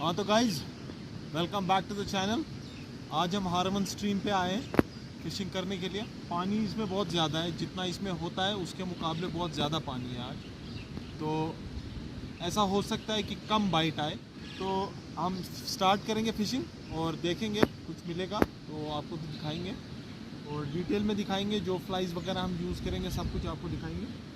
हाँ तो guys welcome back to the channel. आज हम हारमन स्ट्रीम पे आए हैं फिशिंग करने के लिए। पानी इसमें बहुत ज़्यादा है, जितना इसमें होता है उसके मुकाबले बहुत ज़्यादा पानी है आज। तो ऐसा हो सकता है कि कम बाइट आए, तो हम स्टार्ट करेंगे फिशिंग और देखेंगे कुछ मिलेगा तो आपको भी दिखाएंगे और डिटेल में दिखाएंगे। जो फ्लाइज वगैरह हम यूज़ करेंगे सब कुछ आपको दिखाएंगे।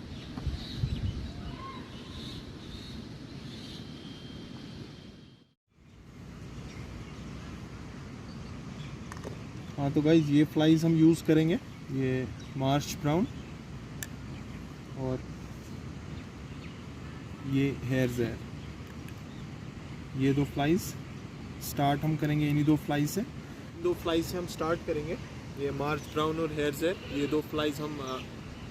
हाँ तो गाइज ये फ्लाइज हम यूज़ करेंगे, ये मार्श ब्राउन और ये हेयर ज़ेर। ये दो फ्लाइज स्टार्ट हम करेंगे इन्हीं दो फ्लाइज से। दो फ्लाइज से हम स्टार्ट करेंगे, ये मार्श ब्राउन और हेयर ज़ेर। ये दो फ्लाइज हम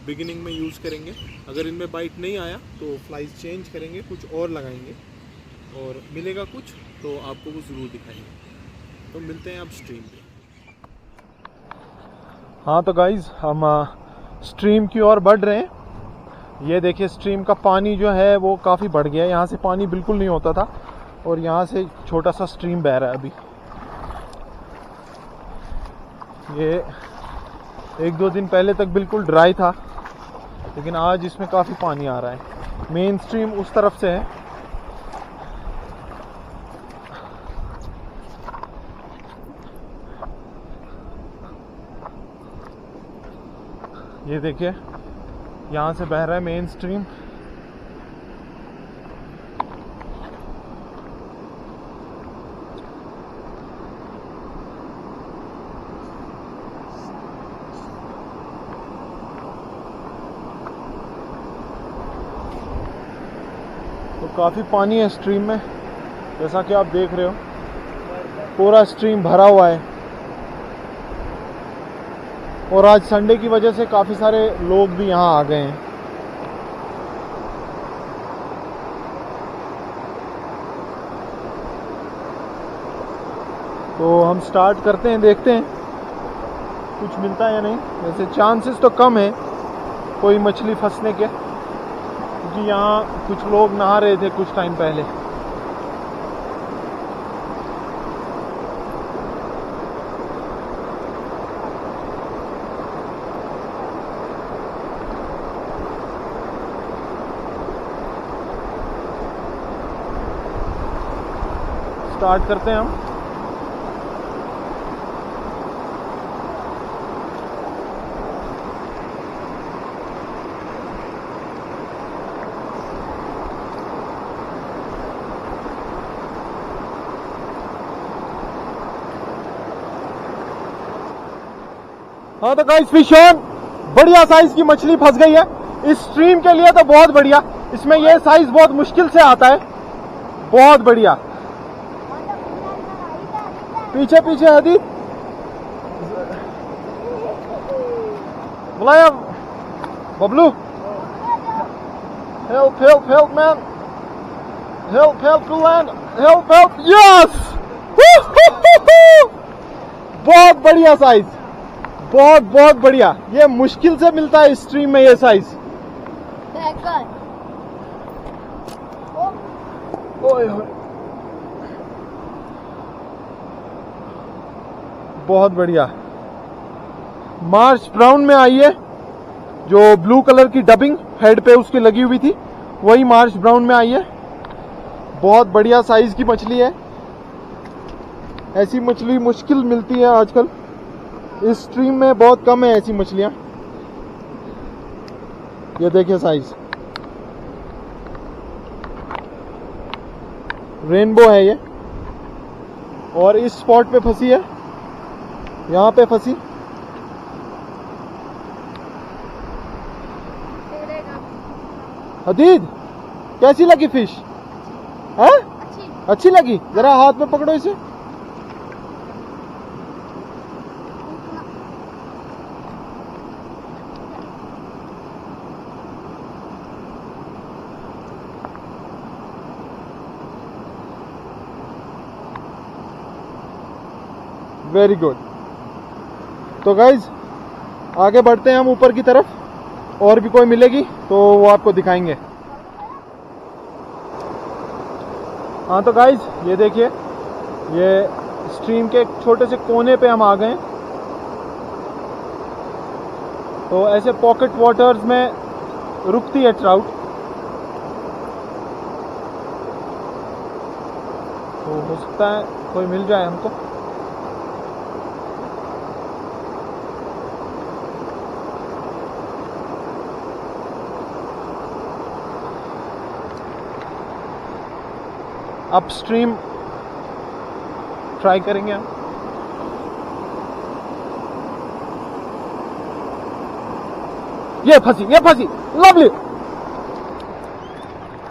बिगिनिंग में यूज़ करेंगे। अगर इनमें बाइट नहीं आया तो फ्लाइज चेंज करेंगे, कुछ और लगाएंगे और मिलेगा कुछ तो आपको वो ज़रूर दिखाएंगे। तो मिलते हैं अब स्ट्रीम पे। हाँ तो गाइज हम स्ट्रीम की ओर बढ़ रहे हैं। ये देखिए स्ट्रीम का पानी जो है वो काफ़ी बढ़ गया है। यहाँ से पानी बिल्कुल नहीं होता था और यहाँ से छोटा सा स्ट्रीम बह रहा है अभी। ये एक दो दिन पहले तक बिल्कुल ड्राई था, लेकिन आज इसमें काफ़ी पानी आ रहा है। मेन स्ट्रीम उस तरफ से है। ये देखिए यहाँ से बह रहा है मेन स्ट्रीम। तो काफ़ी पानी है स्ट्रीम में, जैसा कि आप देख रहे हो पूरा स्ट्रीम भरा हुआ है। और आज संडे की वजह से काफ़ी सारे लोग भी यहाँ आ गए हैं। तो हम स्टार्ट करते हैं, देखते हैं कुछ मिलता है या नहीं। वैसे चांसेस तो कम है कोई मछली फंसने के, क्योंकि यहाँ कुछ लोग नहा रहे थे कुछ टाइम पहले। स्टार्ट करते हैं हम। हाँ तो गाइस फिश ऑन। बढ़िया साइज की मछली फंस गई है। इस स्ट्रीम के लिए तो बहुत बढ़िया। इसमें ये साइज बहुत मुश्किल से आता है। बहुत बढ़िया। पीछे पीछे हदी बुलाया Bablu. Help help help man, help help to land, help help. Yes बहुत बढ़िया साइज, बहुत बहुत बढ़िया। ये मुश्किल से मिलता है स्ट्रीम में ये साइज। बहुत बढ़िया। मार्श ब्राउन में आई है, जो ब्लू कलर की डबिंग हेड पे उसकी लगी हुई थी, वही मार्श ब्राउन में आई है। बहुत बढ़िया साइज की मछली है। ऐसी मछली मुश्किल मिलती है आजकल। इस स्ट्रीम में बहुत कम है ऐसी मछलियां। ये देखिए साइज, रेनबो है ये। और इस स्पॉट पे फंसी है, यहाँ पे फंसी। हदीद कैसी लगी फिश? है अच्छी लगी। जरा हाथ में पकड़ो इसे। Very good. तो गाइज आगे बढ़ते हैं हम ऊपर की तरफ, और भी कोई मिलेगी तो वो आपको दिखाएंगे। हाँ तो गाइज ये देखिए, ये स्ट्रीम के एक छोटे से कोने पे हम आ गए। तो ऐसे पॉकेट वाटर्स में रुकती है ट्राउट। तो हो सकता है कोई मिल जाए हमको। अपस्ट्रीम ट्राई करेंगे हम। ये फंसी लवली,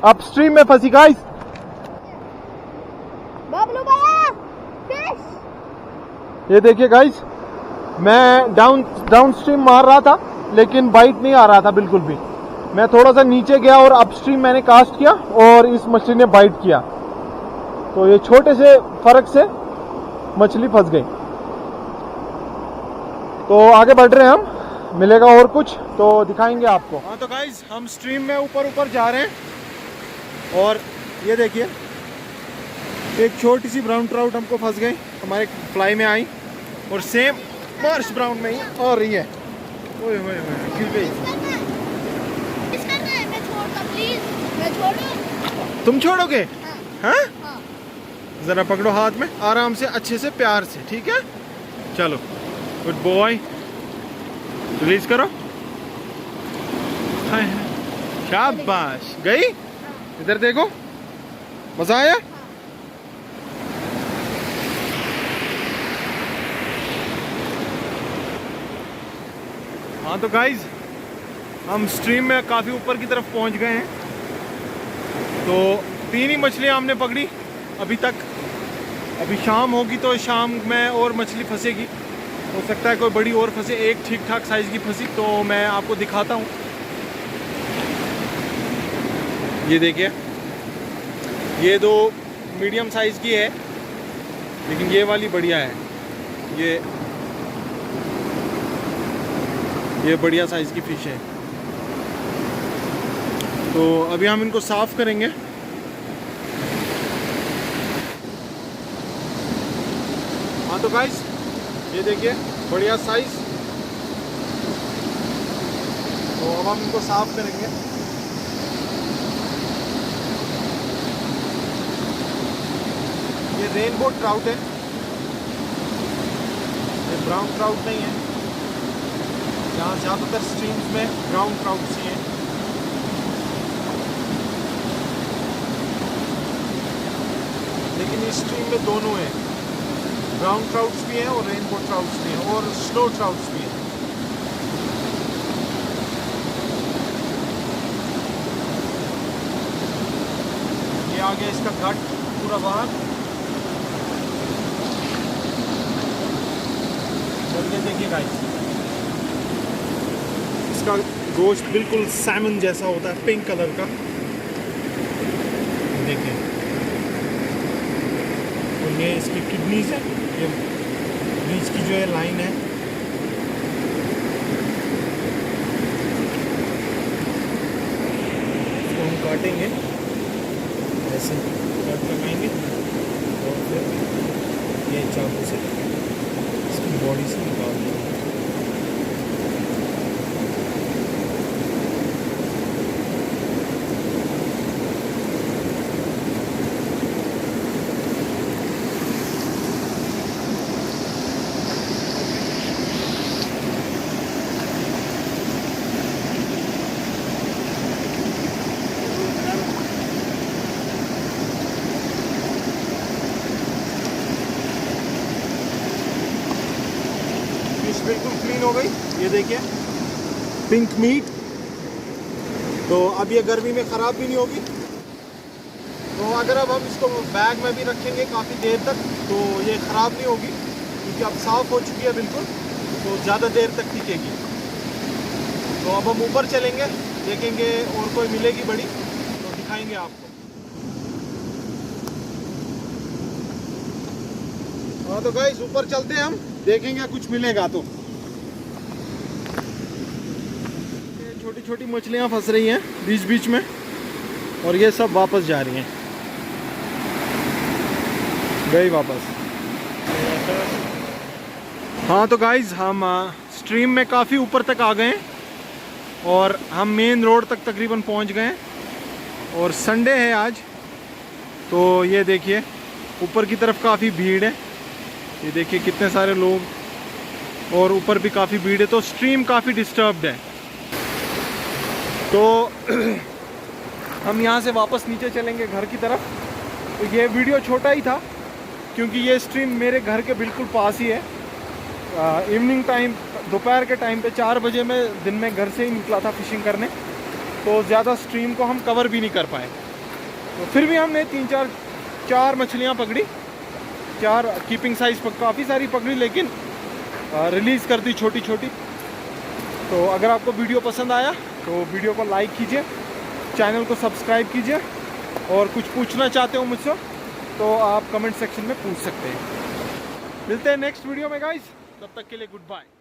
अपस्ट्रीम में फंसी गाइस। बबलू भैया फिश। ये देखिए गाइस, मैं डाउन स्ट्रीम मार रहा था लेकिन बाइट नहीं आ रहा था बिल्कुल भी। मैं थोड़ा सा नीचे गया और अपस्ट्रीम मैंने कास्ट किया और इस मछली ने बाइट किया। तो ये छोटे से फर्क से मछली फंस गई। तो आगे बढ़ रहे हैं हम, मिलेगा और कुछ तो दिखाएंगे आपको। हाँ तो गाइस, हम स्ट्रीम में ऊपर जा रहे हैं और ये देखिए एक छोटी सी ब्राउन ट्राउट हमको फंस गई, हमारे फ्लाई में आई और सेम मार्श ब्राउन में ही और रही है। ओए ओए ओए, गिर गई। मैं छोड़ूं? तुम छोड़ोगे? हाँ? हाँ? जरा पकड़ो हाथ में आराम से, अच्छे से, प्यार से, ठीक है? चलो, गुड बॉय, रिलीज करो। हाय हाय, शाबाश, गई। इधर देखो, मजा आया? हाँ तो गाइज, हम स्ट्रीम में काफी ऊपर की तरफ पहुंच गए हैं। तो 3 ही मछलियां हमने पकड़ी अभी तक। अभी शाम होगी तो शाम में और मछली फंसेगी, हो सकता है कोई बड़ी और फंसे। एक ठीक ठाक साइज़ की फंसी तो मैं आपको दिखाता हूँ। ये देखिए, ये 2 मीडियम साइज़ की है लेकिन ये वाली बढ़िया है। ये बढ़िया साइज़ की फ़िश है। तो अभी हम इनको साफ़ करेंगे। हाँ तो गाइस, ये देखिए बढ़िया साइज। तो अब हम इनको साफ करेंगे। ये रेनबो ट्राउट है, ये ब्राउन ट्राउट नहीं है। यहाँ ज़्यादातर स्ट्रीम्स में ब्राउन ट्राउट ही हैं। लेकिन इस स्ट्रीम में दोनों हैं, ब्राउन ट्राउट्स भी हैं और रेनबो ट्राउट्स भी हैं और स्नो ट्राउट्स भी हैं। ये आ गया इसका गट पूरा बाहर। चलिए देखिए गाइस, इसका गोश्त बिल्कुल सैमन जैसा होता है, पिंक कलर का। देखिए, और ये इसकी किडनीज है, ये बीच की जो है लाइन है। इसको हम काटेंगे, ऐसे कट लगाएंगे और फिर ये चाकू से इसकी बॉडी से निकाल देंगे। बिल्कुल क्लीन हो गई। ये देखिए, पिंक मीट। तो अब ये गर्मी में ख़राब भी नहीं होगी। तो अगर अब हम इसको बैग में भी रखेंगे काफ़ी देर तक तो ये ख़राब नहीं होगी, क्योंकि अब साफ़ हो चुकी है बिल्कुल, तो ज़्यादा देर तक टिकेगी। तो अब हम ऊपर चलेंगे, देखेंगे और कोई मिलेगी बड़ी तो दिखाएंगे आपको। हाँ तो गाइस, ऊपर चलते हैं हम, देखेंगे कुछ मिलेगा तो। छोटी छोटी मछलियाँ फंस रही हैं बीच बीच में और ये सब वापस जा रही हैं। गई वापस। हाँ तो गाइज हम स्ट्रीम में काफ़ी ऊपर तक आ गए हैं और हम मेन रोड तक तकरीबन पहुंच गए हैं और संडे है आज। तो ये देखिए ऊपर की तरफ काफ़ी भीड़ है, ये देखिए कितने सारे लोग, और ऊपर भी काफ़ी भीड़ है। तो स्ट्रीम काफ़ी डिस्टर्ब्ड है। तो हम यहाँ से वापस नीचे चलेंगे घर की तरफ। तो ये वीडियो छोटा ही था क्योंकि ये स्ट्रीम मेरे घर के बिल्कुल पास ही है। इवनिंग टाइम, दोपहर के टाइम पे 4 बजे मैं दिन में घर से ही निकला था फिशिंग करने, तो ज़्यादा स्ट्रीम को हम कवर भी नहीं कर पाए। तो फिर भी हमने 4 मछलियाँ पकड़ी, 4 कीपिंग साइज़ काफ़ी सारी पकड़ी, लेकिन रिलीज़ कर दी छोटी छोटी। तो अगर आपको वीडियो पसंद आया तो वीडियो को लाइक कीजिए, चैनल को सब्सक्राइब कीजिए, और कुछ पूछना चाहते हो मुझसे तो आप कमेंट सेक्शन में पूछ सकते हैं। मिलते हैं नेक्स्ट वीडियो में गाइस, तब तक के लिए गुड बाय।